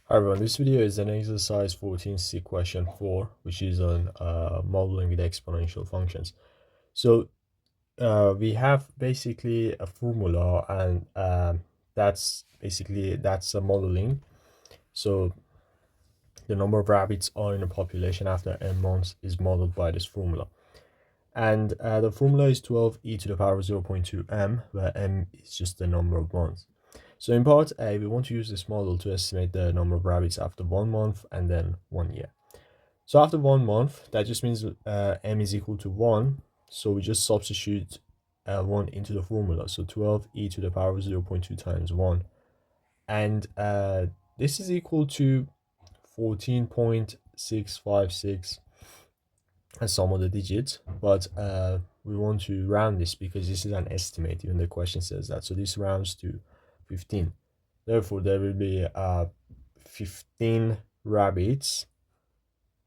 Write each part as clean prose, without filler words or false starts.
Hi everyone, this video is an exercise 14C question 4, which is on modeling with exponential functions. So we have basically a formula, and that's a modeling. So the number of rabbits are in a population after n months is modeled by this formula. And the formula is 12e to the power of 0.2 m, where m is just the number of months. So in part A, we want to use this model to estimate the number of rabbits after 1 month and then 1 year. So after 1 month, that just means m is equal to 1. So we just substitute 1 into the formula. So 12e to the power of 0.2 times 1. And this is equal to 14.656 as some of the digits. But we want to round this because this is an estimate. Even the question says that. So this rounds to 15. Therefore, there will be 15 rabbits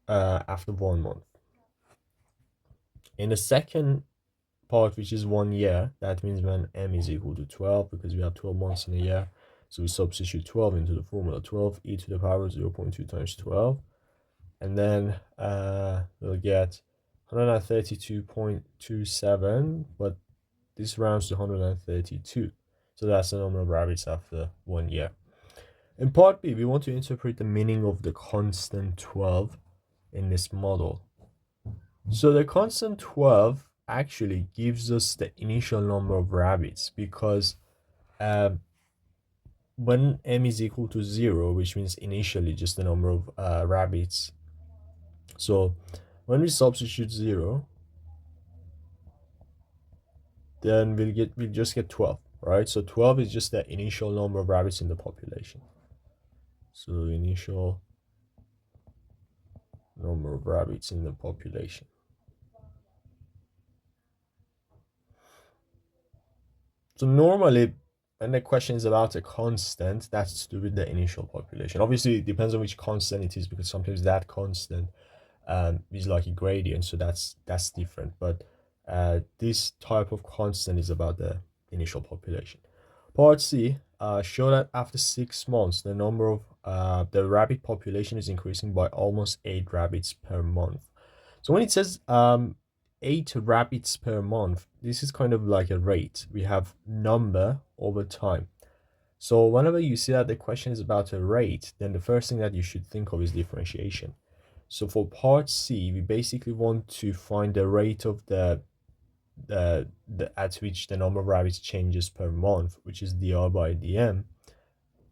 after 1 month. In the second part, which is 1 year, that means when m is equal to 12, because we have 12 months in a year. So we substitute 12 into the formula, 12e to the power of 0.2 times 12. And then we'll get 132.27, but this rounds to 132. So that's the number of rabbits after 1 year. In part B, we want to interpret the meaning of the constant 12 in this model. So the constant 12 actually gives us the initial number of rabbits, because when m is equal to 0, which means initially just the number of rabbits. So when we substitute 0, then we'll just get 12, right? So 12 is just the initial number of rabbits in the population. So initial number of rabbits in the population. So normally, when the question is about a constant, that's to do with the initial population. Obviously, it depends on which constant it is, because sometimes that constant is like a gradient, so that's different. But this type of constant is about the initial population. Part C, show that after 6 months, the number of the rabbit population is increasing by almost 8 rabbits per month. So when it says 8 rabbits per month, this is kind of like a rate. We have number over time. So whenever you see that the question is about a rate, then the first thing that you should think of is differentiation. So for part C, we basically want to find the rate of the at which the number of rabbits changes per month, which is dr by dm.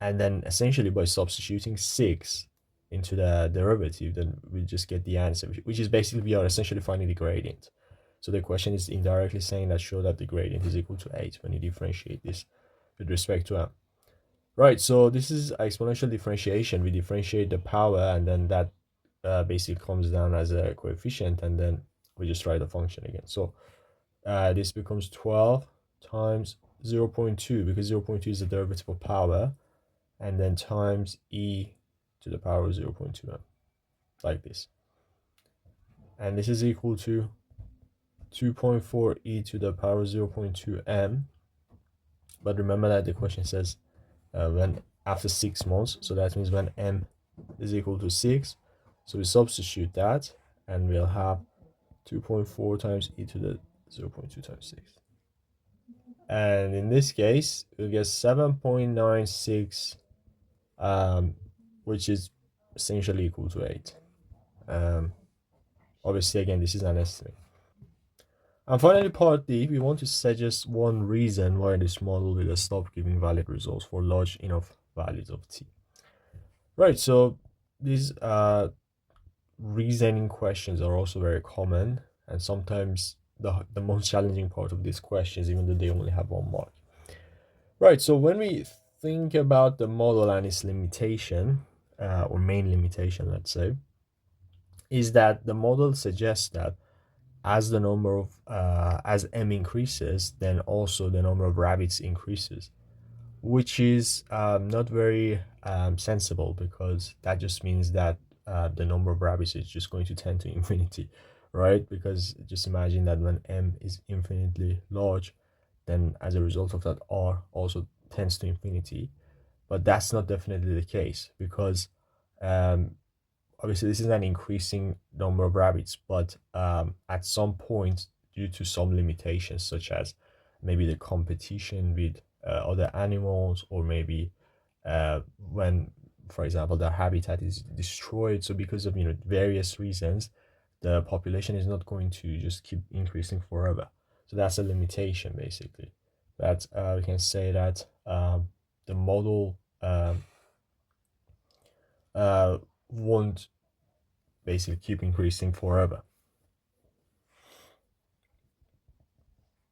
And then essentially by substituting 6 into the derivative, then we just get the answer, which is basically we are essentially finding the gradient. So the question is indirectly saying that show that the gradient is equal to 8 when you differentiate this with respect to m. Right, so this is exponential differentiation. We differentiate the power, and then that basically comes down as a coefficient, and then we just write the function again. So this becomes 12 times 0.2, because 0.2 is the derivative of power, and then times e to the power of 0.2m, like this. And this is equal to 2.4 e to the power of 0.2 m. But remember that the question says when after 6 months, so that means when m is equal to 6. So we substitute that, and we'll have 2.4 times e to the 0.2 times 6. And in this case, we'll get 7.96, which is essentially equal to 8. Obviously, again, this is an estimate. And finally, part D, we want to suggest one reason why this model will stop giving valid results for large enough values of t. Right, so these reasoning questions are also very common, and sometimes the most challenging part of these questions, even though they only have 1 mark. Right, so when we think about the model and its limitation, or main limitation, let's say, is that the model suggests that as the number of as m increases, then also the number of rabbits increases, which is not very sensible, because that just means that the number of rabbits is just going to tend to infinity, right? Because just imagine that when m is infinitely large, then as a result of that, r also tends to infinity. But that's not definitely the case, because Um, Obviously, this is an increasing number of rabbits, but at some point, due to some limitations, such as maybe the competition with other animals, or maybe when, for example, their habitat is destroyed. So because of various reasons, the population is not going to just keep increasing forever. So that's a limitation, basically. That we can say that the model won't basically keep increasing forever.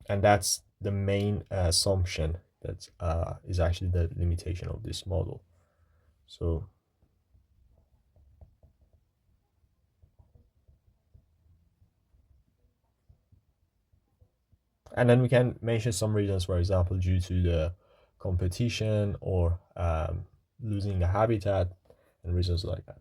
And that's the main assumption that is actually the limitation of this model. So, and then we can mention some reasons, for example, due to the competition, or losing the habitat, and reasons like that.